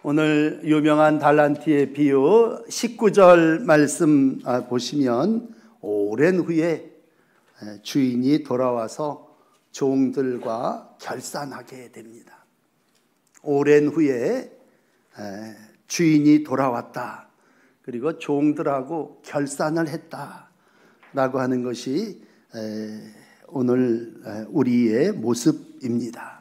오늘 유명한 달란트의 비유 19절 말씀 보시면 오랜 후에 주인이 돌아와서 종들과 결산하게 됩니다. 오랜 후에 주인이 돌아왔다. 그리고 종들하고 결산을 했다라고 하는 것이 오늘 우리의 모습입니다.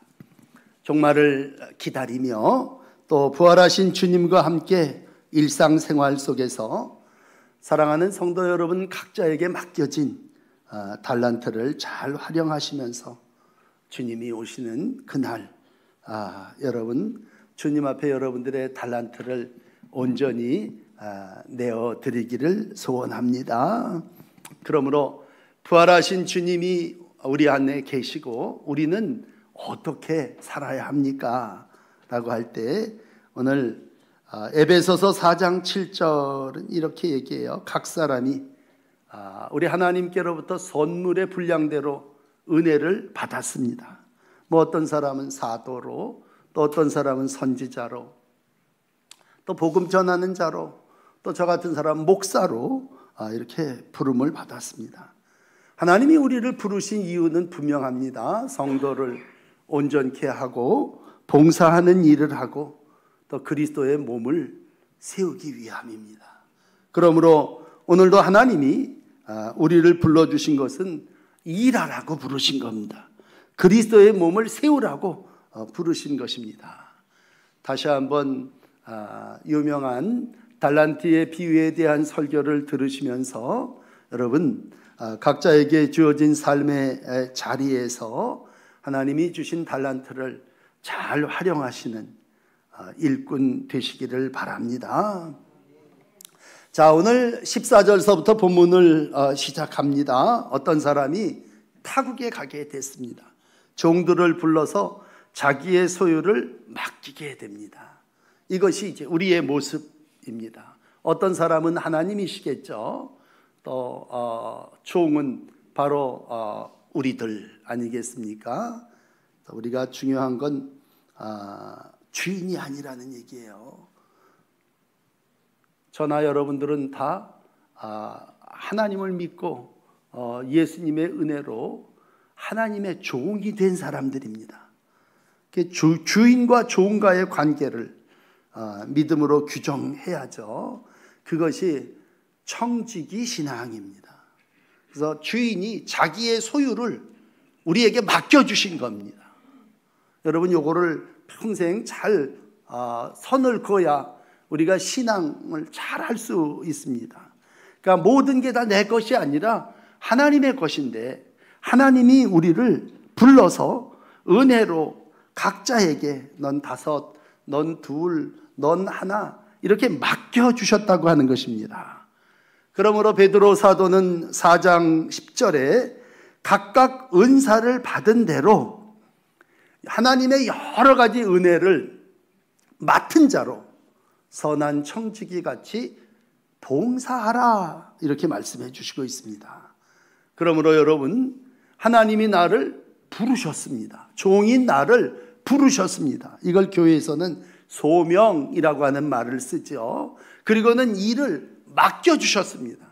종말을 기다리며 또 부활하신 주님과 함께 일상생활 속에서 사랑하는 성도 여러분 각자에게 맡겨진 달란트를 잘 활용하시면서 주님이 오시는 그날 여러분 주님 앞에 여러분들의 달란트를 온전히 내어드리기를 소원합니다. 그러므로 부활하신 주님이 우리 안에 계시고 우리는 어떻게 살아야 합니까? 라고 할 때 오늘 에베소서 4장 7절은 이렇게 얘기해요. 각 사람이 우리 하나님께로부터 선물의 분량대로 은혜를 받았습니다. 뭐 어떤 사람은 사도로, 또 어떤 사람은 선지자로, 또 복음 전하는 자로, 또 저 같은 사람은 목사로 이렇게 부름을 받았습니다. 하나님이 우리를 부르신 이유는 분명합니다. 성도를 온전케 하고 봉사하는 일을 하고 또 그리스도의 몸을 세우기 위함입니다. 그러므로 오늘도 하나님이 우리를 불러주신 것은 일하라고 부르신 겁니다. 그리스도의 몸을 세우라고 부르신 것입니다. 다시 한번 유명한 달란트의 비유에 대한 설교를 들으시면서 여러분 각자에게 주어진 삶의 자리에서 하나님이 주신 달란트를 잘 활용하시는 일꾼 되시기를 바랍니다. 자, 오늘 14절서부터 본문을 시작합니다. 어떤 사람이 타국에 가게 됐습니다. 종들을 불러서 자기의 소유를 맡기게 됩니다. 이것이 이제 우리의 모습입니다. 어떤 사람은 하나님이시겠죠. 또 종은 바로 우리들 아니겠습니까? 우리가 중요한 건 주인이 아니라는 얘기예요. 저나 여러분들은 다 하나님을 믿고 예수님의 은혜로 하나님의 종이 된 사람들입니다. 주인과 종과의 관계를 믿음으로 규정해야죠. 그것이 청지기 신앙입니다. 그래서 주인이 자기의 소유를 우리에게 맡겨주신 겁니다. 여러분 요거를 평생 잘 선을 그어야 우리가 신앙을 잘 할 수 있습니다. 그러니까 모든 게 다 내 것이 아니라 하나님의 것인데 하나님이 우리를 불러서 은혜로 각자에게 넌 5, 넌 2, 넌 1 이렇게 맡겨주셨다고 하는 것입니다. 그러므로 베드로 사도는 4장 10절에 각각 은사를 받은 대로 하나님의 여러 가지 은혜를 맡은 자로 선한 청지기 같이 봉사하라 이렇게 말씀해 주시고 있습니다. 그러므로 여러분 하나님이 나를 부르셨습니다. 종인 나를 부르셨습니다. 이걸 교회에서는 소명이라고 하는 말을 쓰죠. 그리고는 일을 맡겨주셨습니다.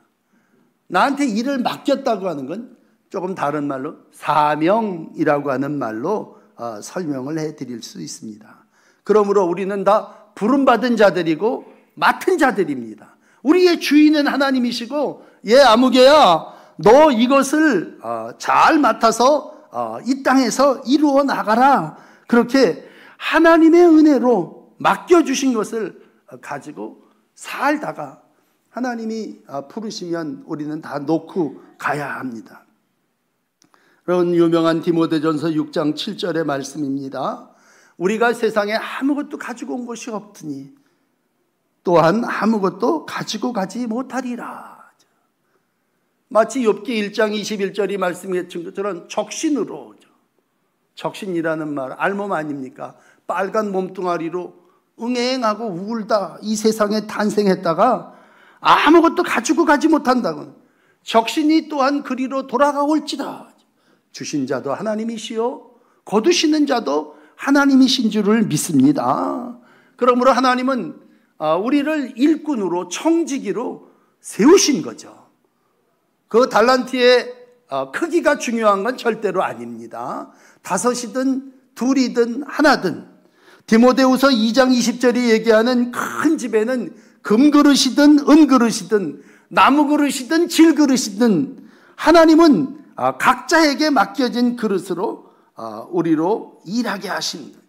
나한테 일을 맡겼다고 하는 건 조금 다른 말로 사명이라고 하는 말로 설명을 해드릴 수 있습니다. 그러므로 우리는 다 부름받은 자들이고 맡은 자들입니다. 우리의 주인은 하나님이시고 아무개야 너 이것을 잘 맡아서 이 땅에서 이루어 나가라. 그렇게 하나님의 은혜로 맡겨주신 것을 가지고 살다가 하나님이 부르시면 우리는 다 놓고 가야 합니다. 그런 유명한 디모데전서 6장 7절의 말씀입니다. 우리가 세상에 아무것도 가지고 온 것이 없으니 또한 아무것도 가지고 가지 못하리라. 마치 욥기 1장 21절이 말씀해 준 것처럼 적신으로, 적신이라는 말 알몸 아닙니까? 빨간 몸뚱아리로 응행하고 울다 이 세상에 탄생했다가 아무것도 가지고 가지 못한다고. 적신이 또한 그리로 돌아가올지다. 주신 자도 하나님이시요 거두시는 자도 하나님이신 줄을 믿습니다. 그러므로 하나님은 우리를 일꾼으로 청지기로 세우신 거죠. 그 달란트의 크기가 중요한 건 절대로 아닙니다. 5이든 2이든 하나든, 디모데후서 2장 20절이 얘기하는 큰 집에는 금그릇이든 은그릇이든 나무그릇이든 질그릇이든 하나님은 각자에게 맡겨진 그릇으로 우리로 일하게 하십니다.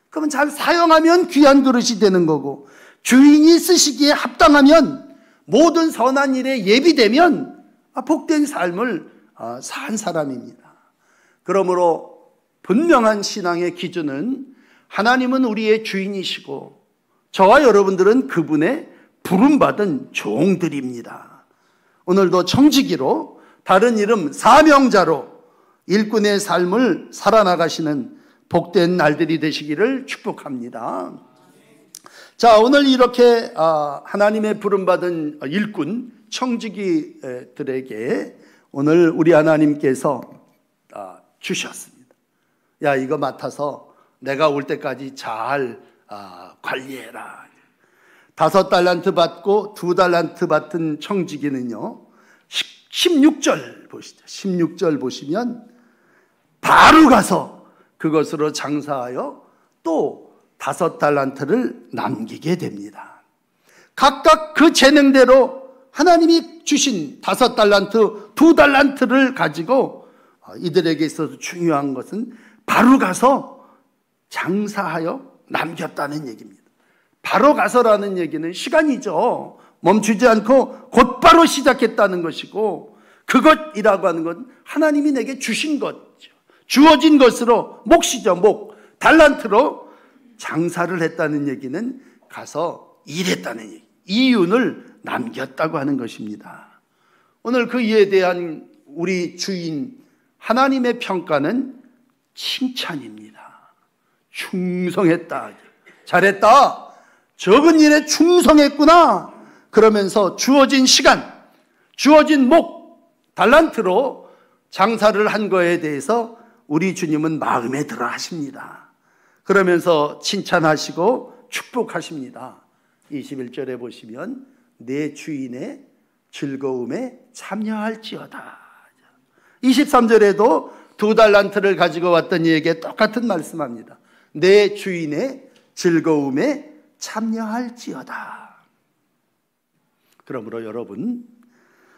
그러면 잘 사용하면 귀한 그릇이 되는 거고, 주인이 쓰시기에 합당하면, 모든 선한 일에 예비되면 복된 삶을 산 사람입니다. 그러므로 분명한 신앙의 기준은 하나님은 우리의 주인이시고 저와 여러분들은 그분의 부름받은 종들입니다. 오늘도 청지기로, 다른 이름 사명자로 일꾼의 삶을 살아나가시는 복된 날들이 되시기를 축복합니다. 자, 오늘 이렇게 하나님의 부름받은 일꾼 청지기들에게 오늘 우리 하나님께서 주셨습니다. 야, 이거 맡아서 내가 올 때까지 잘 관리해라. 5달란트 받고 2달란트 받은 청지기는요, 16절 보시죠. 16절 보시면 바로 가서 그것으로 장사하여 또 5달란트를 남기게 됩니다. 각각 그 재능대로 하나님이 주신 5달란트, 2달란트를 가지고 이들에게 있어서 중요한 것은 바로 가서 장사하여 남겼다는 얘기입니다. 바로 가서라는 얘기는 시간이죠. 멈추지 않고 곧바로 시작했다는 것이고, 그것이라고 하는 건 하나님이 내게 주신 것이죠. 주어진 것으로, 몫이죠, 몫. 달란트로 장사를 했다는 얘기는 가서 일했다는 얘기, 이윤을 남겼다고 하는 것입니다. 오늘 그 이에 대한 우리 주인 하나님의 평가는 칭찬입니다. 충성했다, 잘했다, 적은 일에 충성했구나, 그러면서 주어진 시간, 주어진 목, 달란트로 장사를 한 거에 대해서 우리 주님은 마음에 들어 하십니다. 그러면서 칭찬하시고 축복하십니다. 21절에 보시면 내 주인의 즐거움에 참여할지어다. 23절에도 2달란트를 가지고 왔던 이에게 똑같은 말씀합니다. 내 주인의 즐거움에 참여할지어다. 그러므로 여러분,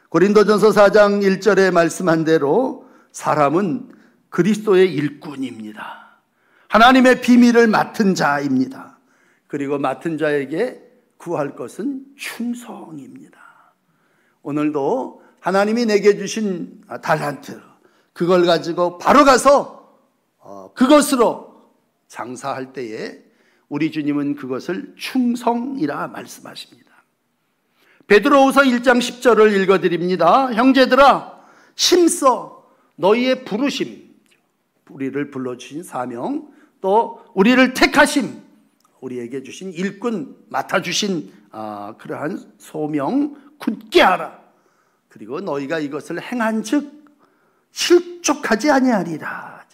고린도전서 4장 1절에 말씀한 대로 사람은 그리스도의 일꾼입니다. 하나님의 비밀을 맡은 자입니다. 그리고 맡은 자에게 구할 것은 충성입니다. 오늘도 하나님이 내게 주신 달란트, 그걸 가지고 바로 가서 그것으로 장사할 때에 우리 주님은 그것을 충성이라 말씀하십니다. 베드로후서 1장 10절을 읽어드립니다. 형제들아, 심써 너희의 부르심, 우리를 불러주신 사명, 또 우리를 택하심, 우리에게 주신 일꾼, 맡아주신 그러한 소명 굳게 하라. 그리고 너희가 이것을 행한 즉 실족하지 아니하리라.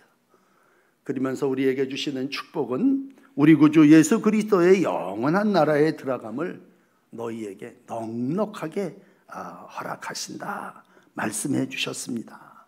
그러면서 우리에게 주시는 축복은 우리 구주 예수 그리스도의 영원한 나라에 들어감을 너희에게 넉넉하게 허락하신다 말씀해 주셨습니다.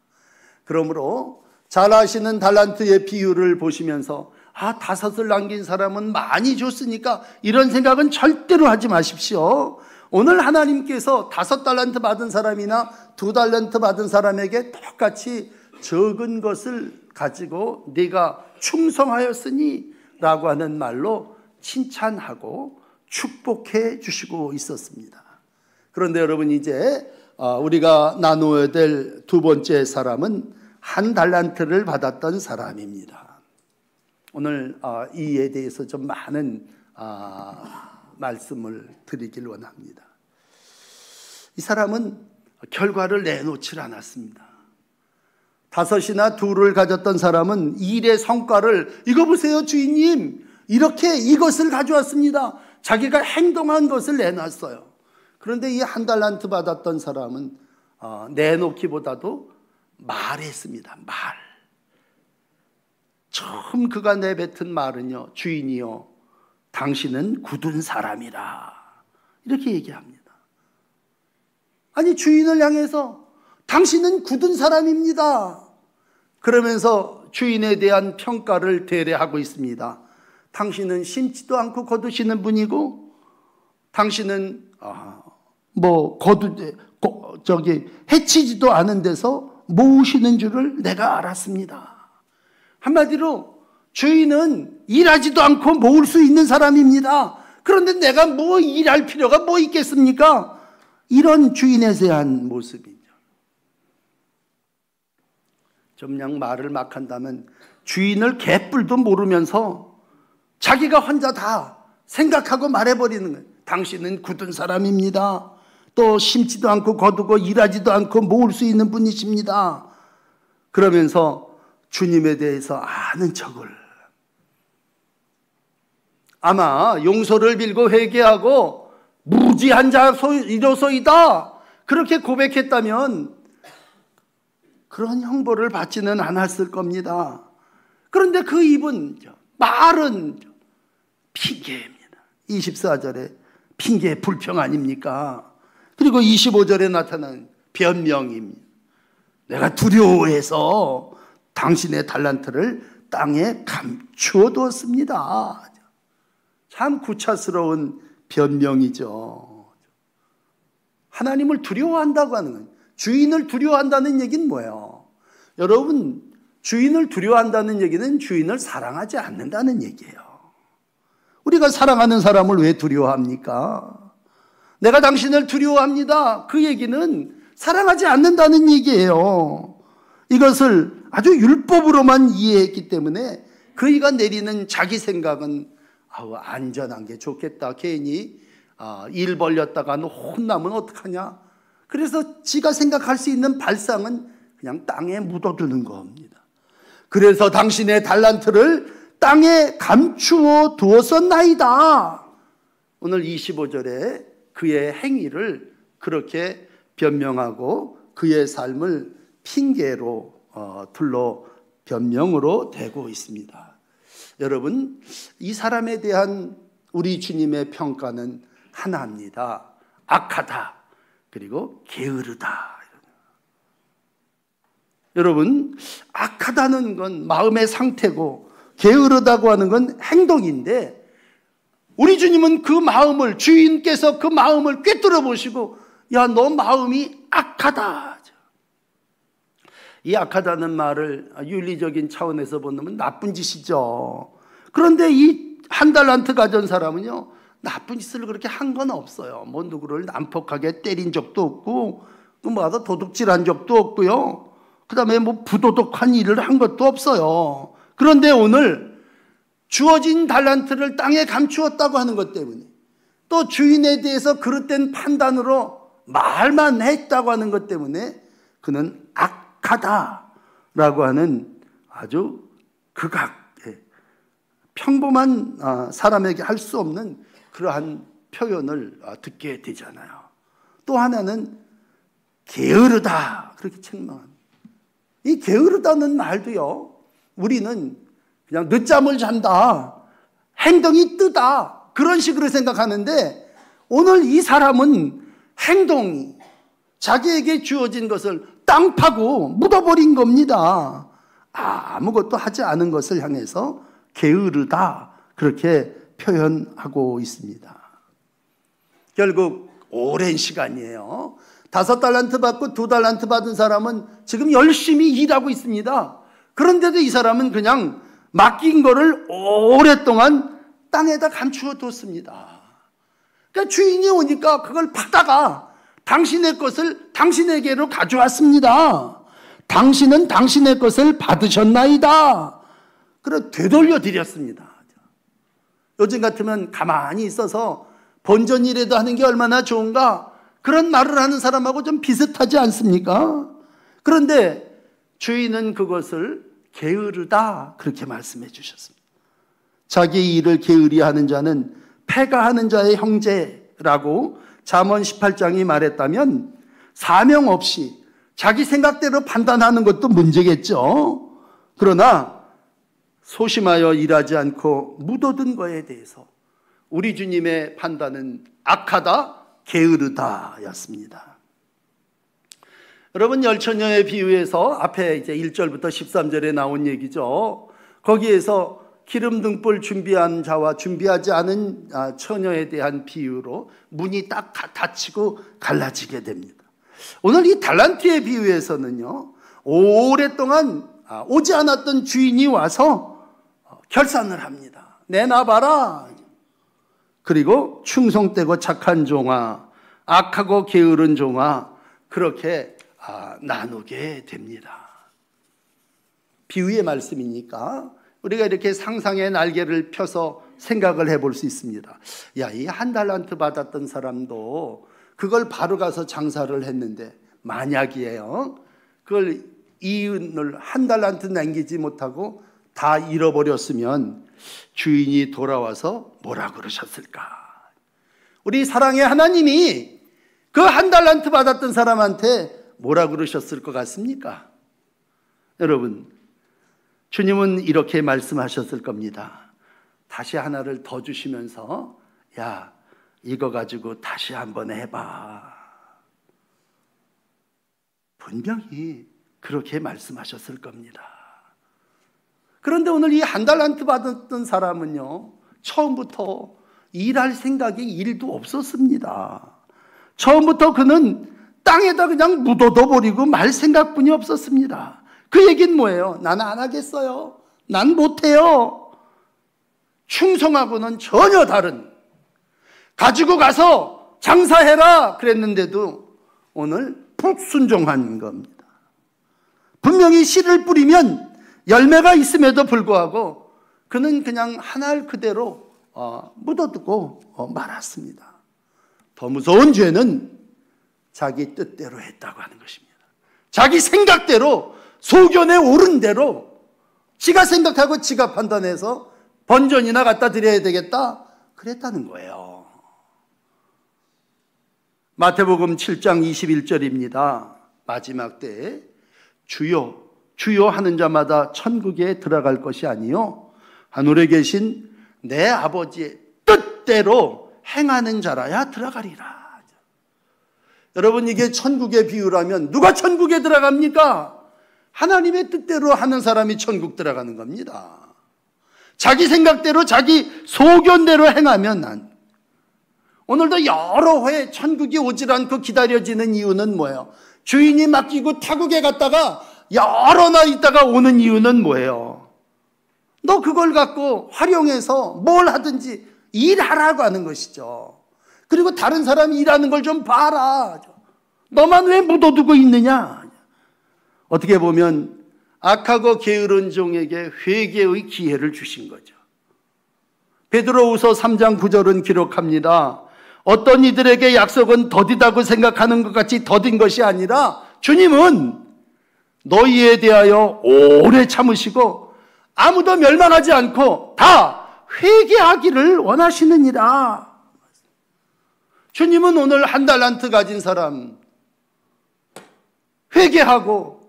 그러므로 잘 아시는 달란트의 비유를 보시면서 5을 남긴 사람은 많이 줬으니까 이런 생각은 절대로 하지 마십시오. 오늘 하나님께서 5달란트 받은 사람이나 2달란트 받은 사람에게 똑같이 적은 것을 가지고 네가 충성하였으니 라고 하는 말로 칭찬하고 축복해 주시고 있었습니다. 그런데 여러분, 이제 우리가 나누어야 될 두 번째 사람은 1달란트를 받았던 사람입니다. 오늘 이에 대해서 좀 많은 말씀을 드리길 원합니다. 이 사람은 결과를 내놓질 않았습니다. 5이나 2를 가졌던 사람은 일의 성과를, 이거 보세요 주인님, 이렇게 이것을 가져왔습니다, 자기가 행동한 것을 내놨어요. 그런데 이 1달란트 받았던 사람은 내놓기보다도 말했습니다. 말. 처음 그가 내뱉은 말은요, 주인이요, 당신은 굳은 사람이라. 이렇게 얘기합니다. 아니, 주인을 향해서 당신은 굳은 사람입니다. 그러면서 주인에 대한 평가를 되레하고 있습니다. 당신은 심지도 않고 거두시는 분이고, 당신은 해치지도 않은 데서 모으시는 줄을 내가 알았습니다. 한마디로 주인은 일하지도 않고 모을 수 있는 사람입니다. 그런데 내가 뭐 일할 필요가 뭐 있겠습니까? 이런 주인에 대한 모습이죠. 좀 그냥 말을 막 한다면 주인을 개뿔도 모르면서 자기가 혼자 다 생각하고 말해버리는 거예요. 당신은 굳은 사람입니다. 또 심지도 않고 거두고 일하지도 않고 모을 수 있는 분이십니다. 그러면서 주님에 대해서 아는 척을, 아마 용서를 빌고 회개하고 무지한 자로소이다 그렇게 고백했다면 그런 형벌을 받지는 않았을 겁니다. 그런데 그 입은, 말은 핑계입니다. 24절에 핑계 불평 아닙니까? 그리고 25절에 나타난 변명입니다. 내가 두려워해서 당신의 달란트를 땅에 감추어 두었습니다. 참 구차스러운 변명이죠. 하나님을 두려워한다고 하는 건, 주인을 두려워한다는 얘기는 뭐예요? 여러분, 주인을 두려워한다는 얘기는 주인을 사랑하지 않는다는 얘기예요. 우리가 사랑하는 사람을 왜 두려워합니까? 내가 당신을 두려워합니다. 그 얘기는 사랑하지 않는다는 얘기예요. 이것을 아주 율법으로만 이해했기 때문에 그이가 내리는 자기 생각은 안전한 게 좋겠다. 괜히 일 벌렸다가 혼나면 어떡하냐. 그래서 지가 생각할 수 있는 발상은 그냥 땅에 묻어두는 겁니다. 그래서 당신의 달란트를 땅에 감추어 두었었나이다. 오늘 25절에 그의 행위를 그렇게 변명하고 그의 삶을 핑계로 둘러 변명으로 대고 있습니다. 여러분, 이 사람에 대한 우리 주님의 평가는 하나입니다. 악하다, 그리고 게으르다. 여러분, 악하다는 건 마음의 상태고 게으르다고 하는 건 행동인데, 우리 주님은 그 마음을, 주인께서 그 마음을 꿰뚫어 보시고, 야, 너 마음이 악하다. 이 악하다는 말을 윤리적인 차원에서 본다면 나쁜 짓이죠. 그런데 이 한 달란트 가진 사람은요, 나쁜 짓을 그렇게 한 건 없어요. 뭐 누구를 난폭하게 때린 적도 없고, 뭐하다 도둑질한 적도 없고요. 그 다음에 뭐 부도덕한 일을 한 것도 없어요. 그런데 오늘 주어진 달란트를 땅에 감추었다고 하는 것 때문에, 또 주인에 대해서 그릇된 판단으로 말만 했다고 하는 것 때문에 그는 악하다라고 하는 아주 극악의, 평범한 사람에게 할 수 없는 그러한 표현을 듣게 되잖아요. 또 하나는 게으르다, 그렇게 책망합니다. 이 게으르다는 말도요, 우리는 그냥 늦잠을 잔다, 행동이 뜨다, 그런 식으로 생각하는데, 오늘 이 사람은 행동이 자기에게 주어진 것을 땅 파고 묻어버린 겁니다. 아무것도 하지 않은 것을 향해서 게으르다, 그렇게 표현하고 있습니다. 결국 오랜 시간이에요. 5달란트 받고 2달란트 받은 사람은 지금 열심히 일하고 있습니다. 그런데도 이 사람은 그냥 맡긴 거를 오랫동안 땅에다 감추어 뒀습니다. 그러니까 주인이 오니까 그걸 받다가 당신의 것을 당신에게로 가져왔습니다. 당신은 당신의 것을 받으셨나이다. 그래 되돌려 드렸습니다. 요즘 같으면 가만히 있어서 본전이라도 하는 게 얼마나 좋은가, 그런 말을 하는 사람하고 좀 비슷하지 않습니까? 그런데 주인은 그것을 게으르다, 그렇게 말씀해 주셨습니다. 자기 일을 게으리 하는 자는 패가 하는 자의 형제라고 잠언 18장이 말했다면, 사명 없이 자기 생각대로 판단하는 것도 문제겠죠. 그러나 소심하여 일하지 않고 묻어둔 거에 대해서 우리 주님의 판단은 악하다, 게으르다 였습니다. 여러분, 열처녀의 비유에서 앞에 이제 1절부터 13절에 나온 얘기죠. 거기에서 기름 등불 준비한 자와 준비하지 않은 처녀에 대한 비유로 문이 딱 닫히고 갈라지게 됩니다. 오늘 이 달란트의 비유에서는요, 오랫동안 오지 않았던 주인이 와서 결산을 합니다. 내놔봐라. 그리고 충성되고 착한 종아, 악하고 게으른 종아, 그렇게 나누게 됩니다. 비유의 말씀이니까 우리가 이렇게 상상의 날개를 펴서 생각을 해볼 수 있습니다. 야, 이 한 달란트 받았던 사람도 그걸 바로 가서 장사를 했는데, 만약이에요, 그걸 이윤을 한 달란트 남기지 못하고 다 잃어버렸으면 주인이 돌아와서 뭐라 그러셨을까? 우리 사랑의 하나님이 그 한 달란트 받았던 사람한테 뭐라 그러셨을 것 같습니까? 여러분, 주님은 이렇게 말씀하셨을 겁니다. 다시 하나를 더 주시면서, 야, 이거 가지고 다시 한번 해봐. 분명히 그렇게 말씀하셨을 겁니다. 그런데 오늘 이 한 달란트 받았던 사람은요, 처음부터 일할 생각이 일도 없었습니다. 처음부터 그는 땅에다 그냥 묻어둬 버리고 말 생각뿐이 없었습니다. 그 얘기는 뭐예요? 나는 안 하겠어요. 난 못해요. 충성하고는 전혀 다른, 가지고 가서 장사해라 그랬는데도 오늘 불순종한 겁니다. 분명히 씨를 뿌리면 열매가 있음에도 불구하고 그는 그냥 한 알 그대로 묻어두고 말았습니다. 더 무서운 죄는 자기 뜻대로 했다고 하는 것입니다. 자기 생각대로, 소견에 오른 대로 지가 생각하고 지가 판단해서 번전이나 갖다 드려야 되겠다 그랬다는 거예요. 마태복음 7장 21절입니다. 마지막 때에 주여 주여 하는 자마다 천국에 들어갈 것이 아니요 하늘에 계신 내 아버지의 뜻대로 행하는 자라야 들어가리라. 여러분, 이게 천국의 비유라면 누가 천국에 들어갑니까? 하나님의 뜻대로 하는 사람이 천국 들어가는 겁니다. 자기 생각대로, 자기 소견대로 행하면 오늘도 여러 회 천국이 오질 않고 기다려지는 이유는 뭐예요? 주인이 맡기고 타국에 갔다가 여러 날 있다가 오는 이유는 뭐예요? 너 그걸 갖고 활용해서 뭘 하든지 일하라고 하는 것이죠. 그리고 다른 사람이 일하는 걸 좀 봐라. 너만 왜 묻어두고 있느냐? 어떻게 보면 악하고 게으른 종에게 회개의 기회를 주신 거죠. 베드로후서 3장 9절은 기록합니다. 어떤 이들에게 약속은 더디다고 생각하는 것 같이 더딘 것이 아니라 주님은 너희에 대하여 오래 참으시고 아무도 멸망하지 않고 다 회개하기를 원하시느니라. 주님은 오늘 한 달란트 가진 사람 회개하고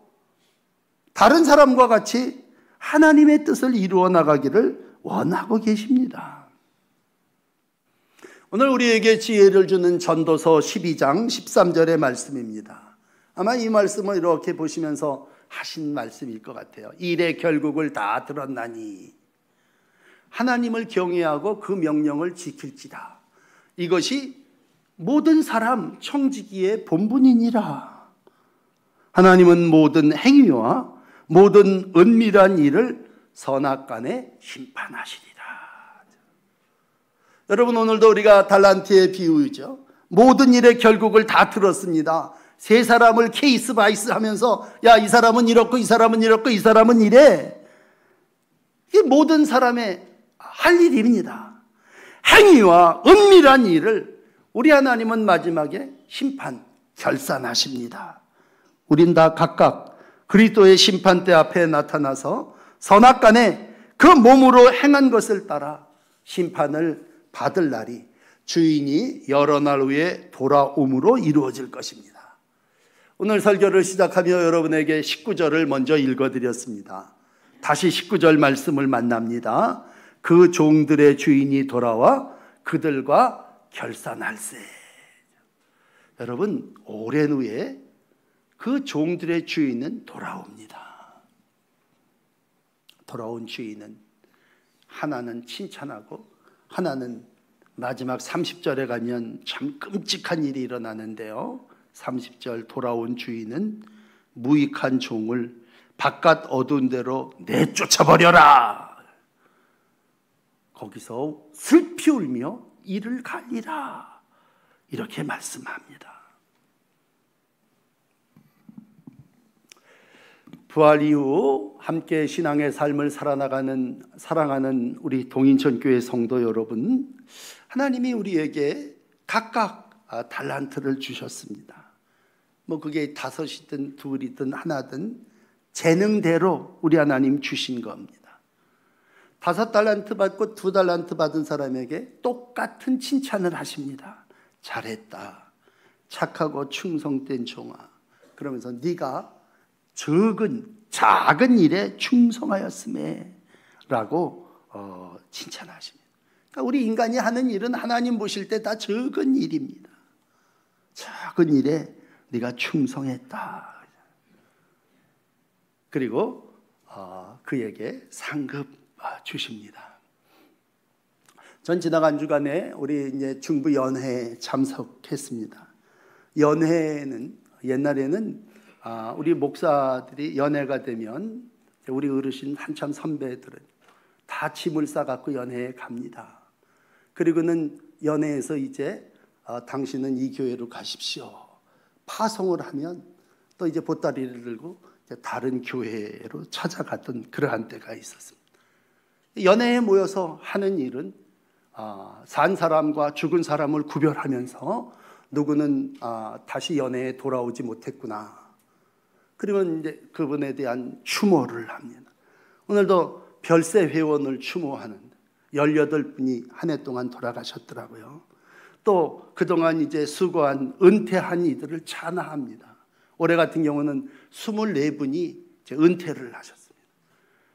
다른 사람과 같이 하나님의 뜻을 이루어 나가기를 원하고 계십니다. 오늘 우리에게 지혜를 주는 전도서 12장 13절의 말씀입니다. 아마 이 말씀을 이렇게 보시면서 하신 말씀일 것 같아요. 일의 결국을 다 들었나니 하나님을 경외하고 그 명령을 지킬지다. 이것이 모든 사람 청지기의 본분이니라. 하나님은 모든 행위와 모든 은밀한 일을 선악간에 심판하시리라. 여러분, 오늘도 우리가 달란트의 비유죠. 모든 일의 결국을 다 들었습니다. 세 사람을 케이스 바이스 하면서 야, 이 사람은 이렇고 이 사람은 이렇고 이 사람은 이래. 이게 모든 사람의 할 일입니다. 행위와 은밀한 일을 우리 하나님은 마지막에 심판, 결산하십니다. 우린 다 각각 그리스도의 심판대 앞에 나타나서 선악간에 그 몸으로 행한 것을 따라 심판을 받을 날이 주인이 여러 날 후에 돌아옴으로 이루어질 것입니다. 오늘 설교를 시작하며 여러분에게 19절을 먼저 읽어드렸습니다. 다시 19절 말씀을 만납니다. 그 종들의 주인이 돌아와 그들과 결산할세. 여러분, 오랜 후에 그 종들의 주인은 돌아옵니다. 돌아온 주인은 하나는 칭찬하고 하나는 마지막 30절에 가면 참 끔찍한 일이 일어나는데요. 30절 돌아온 주인은 무익한 종을 바깥 어두운 데로 내쫓아버려라. 거기서 슬피 울며 이를 갈리라. 이렇게 말씀합니다. 부활 이후 함께 신앙의 삶을 사랑하는 우리 동인천교회 성도 여러분, 하나님이 우리에게 각각 달란트를 주셨습니다. 뭐 그게 5이든 2이든 하나든 재능대로 우리 하나님 주신 겁니다. 5달란트 받고 2달란트 받은 사람에게 똑같은 칭찬을 하십니다. 잘했다. 착하고 충성된 종아. 그러면서 네가 작은 일에 충성하였음에 라고 칭찬하십니다. 그러니까 우리 인간이 하는 일은 하나님 보실 때 다 적은 일입니다. 작은 일에 네가 충성했다. 그리고 그에게 상급 주십니다. 전 지나간 주간에 우리 이제 중부 연회에 참석했습니다. 연회는 옛날에는 우리 목사들이 연회가 되면 우리 어르신 한참 선배들은 다 짐을 싸갖고 연회에 갑니다. 그리고는 연회에서 이제 당신은 이 교회로 가십시오. 파송을 하면 또 이제 보따리를 들고 이제 다른 교회로 찾아갔던 그러한 때가 있었습니다. 연회에 모여서 하는 일은 산 사람과 죽은 사람을 구별하면서 누구는 다시 연회에 돌아오지 못했구나. 그러면 이제 그분에 대한 추모를 합니다. 오늘도 별세 회원을 추모하는데 18분이 한 해 동안 돌아가셨더라고요. 또 그동안 이제 수고한 은퇴한 이들을 찬양합니다. 올해 같은 경우는 24분이 이제 은퇴를 하셨습니다.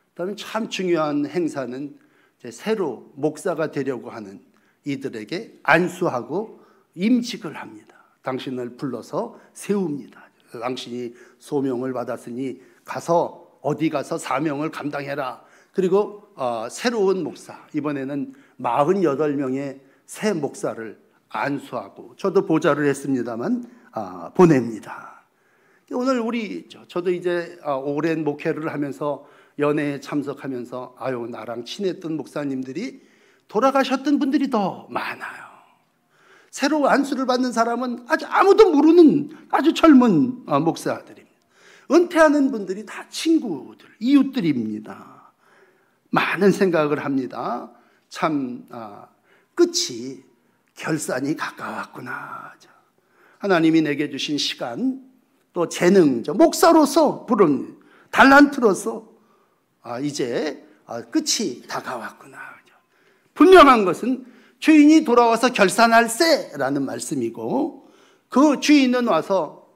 그다음에 참 중요한 행사는 이제 새로 목사가 되려고 하는 이들에게 안수하고 임직을 합니다. 당신을 불러서 세웁니다. 당신이 소명을 받았으니 어디 가서 사명을 감당해라. 그리고 새로운 목사, 이번에는 48명의 새 목사를 안수하고 저도 보좌를 했습니다만 보냅니다. 오늘 저도 이제 오랜 목회를 하면서 연회에 참석하면서 나랑 친했던 목사님들이 돌아가셨던 분들이 더 많아요. 새로 안수를 받는 사람은 아무도 모르는 아주 젊은 목사들입니다. 은퇴하는 분들이 다 친구들, 이웃들입니다. 많은 생각을 합니다. 참 끝이 결산이 가까웠구나. 하나님이 내게 주신 시간, 또 재능, 목사로서 부른 달란트로서 이제 끝이 다가왔구나. 분명한 것은 주인이 돌아와서 결산할세라는 말씀이고, 그 주인은 와서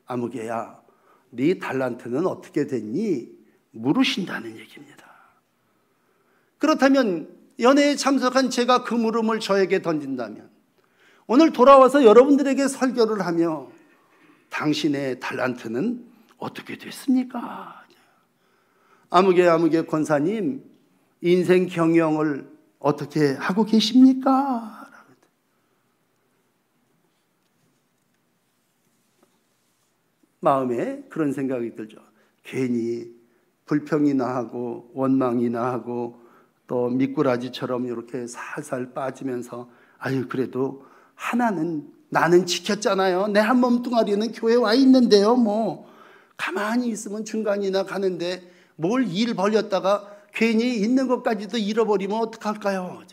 아무개야 네 달란트는 어떻게 됐니? 물으신다는 얘기입니다. 그렇다면 연회에 참석한 제가 그 물음을 저에게 던진다면 오늘 돌아와서 여러분들에게 설교를 하며 당신의 달란트는 어떻게 됐습니까? 아무개 권사님, 인생 경영을 어떻게 하고 계십니까? 마음에 그런 생각이 들죠. 괜히 불평이나 하고 원망이나 하고 또 미꾸라지처럼 이렇게 살살 빠지면서 그래도 하나는 나는 지켰잖아요. 내 한 몸뚱아리는 교회 와 있는데요. 뭐 가만히 있으면 중간이나 가는데 뭘 일 벌렸다가 괜히 있는 것까지도 잃어버리면 어떡할까요?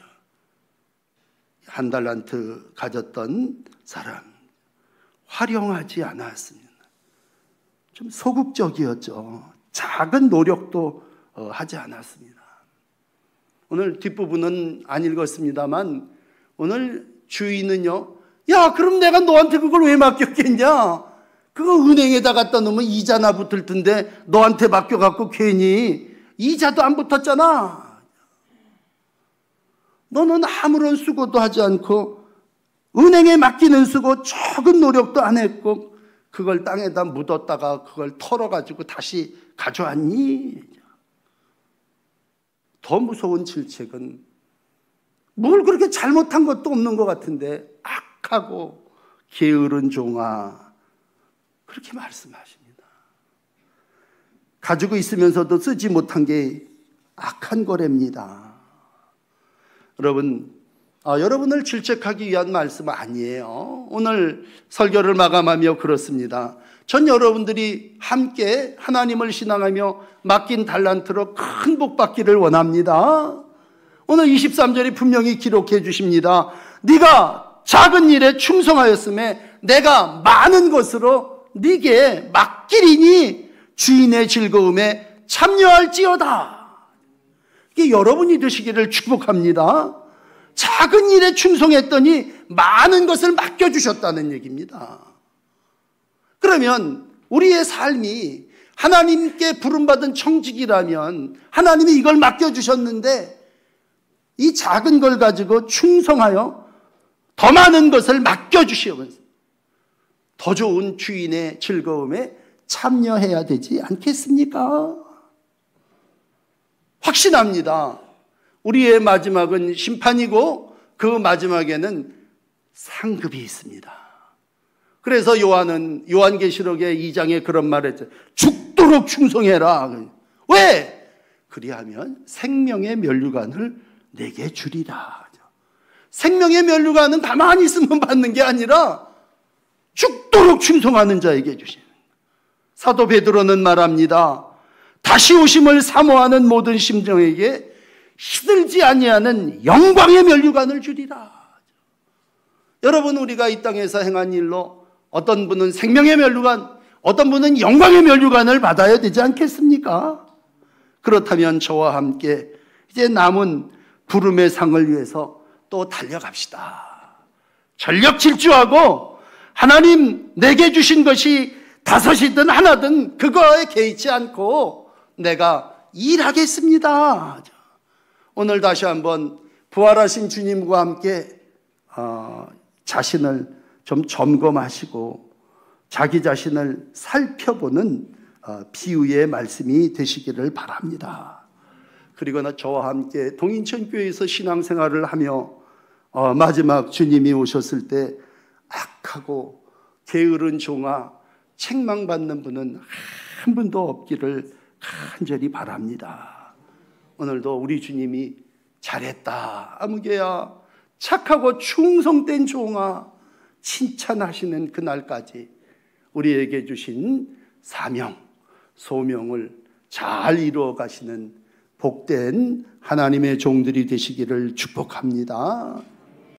한 달란트 가졌던 사람, 활용하지 않았습니다. 좀 소극적이었죠. 작은 노력도 하지 않았습니다. 오늘 뒷부분은 안 읽었습니다만 오늘 주인은요, 야 그럼 내가 너한테 그걸 왜 맡겼겠냐? 그거 은행에다 갖다 놓으면 이자나 붙을 텐데 너한테 맡겨갖고 괜히 이자도 안 붙었잖아. 너는 아무런 수고도 하지 않고 은행에 맡기는 수고 적은 노력도 안 했고 그걸 땅에다 묻었다가 그걸 털어가지고 다시 가져왔니? 더 무서운 질책은 뭘 그렇게 잘못한 것도 없는 것 같은데 악하고 게으른 종아, 그렇게 말씀하십니다. 가지고 있으면서도 쓰지 못한 게 악한 거랍니다. 여러분, 여러분을 질책하기 위한 말씀 아니에요. 오늘 설교를 마감하며 그렇습니다. 전 여러분들이 함께 하나님을 신앙하며 맡긴 달란트로 큰 복 받기를 원합니다. 오늘 23절이 분명히 기록해 주십니다. 네가 작은 일에 충성하였음에 내가 많은 것으로 네게 맡기리니 주인의 즐거움에 참여할지어다. 이게 여러분이 되시기를 축복합니다. 작은 일에 충성했더니 많은 것을 맡겨주셨다는 얘기입니다. 그러면 우리의 삶이 하나님께 부름받은 청직이라면 하나님이 이걸 맡겨주셨는데 이 작은 걸 가지고 충성하여 더 많은 것을 맡겨주시면서 더 좋은 주인의 즐거움에 참여해야 되지 않겠습니까? 확신합니다. 우리의 마지막은 심판이고 그 마지막에는 상급이 있습니다. 그래서 요한계시록의 2장에 그런 말을 했죠. 죽도록 충성해라. 왜? 그리하면 생명의 면류관을 내게 주리라. 생명의 면류관은 가만히 있으면 받는 게 아니라 죽도록 충성하는 자에게 주시는. 사도 베드로는 말합니다. 다시 오심을 사모하는 모든 심령에게 시들지 아니하는 영광의 면류관을 주리라. 여러분, 우리가 이 땅에서 행한 일로 어떤 분은 생명의 면류관, 어떤 분은 영광의 면류관을 받아야 되지 않겠습니까? 그렇다면 저와 함께 이제 남은 부름의 상을 위해서 또 달려갑시다. 전력 질주하고 하나님 내게 주신 것이 5이든 하나든 그거에 개의치 않고 내가 일하겠습니다. 오늘 다시 한번 부활하신 주님과 함께 자신을 좀 점검하시고 자기 자신을 살펴보는 비유의 말씀이 되시기를 바랍니다. 그리고 저와 함께 동인천교회에서 신앙생활을 하며 마지막 주님이 오셨을 때 악하고 게으른 종아 책망받는 분은 한 분도 없기를 간절히 바랍니다. 오늘도 우리 주님이 잘했다, 아무개야, 착하고 충성된 종아 칭찬하시는 그날까지 우리에게 주신 사명, 소명을 잘 이루어 가시는 복된 하나님의 종들이 되시기를 축복합니다.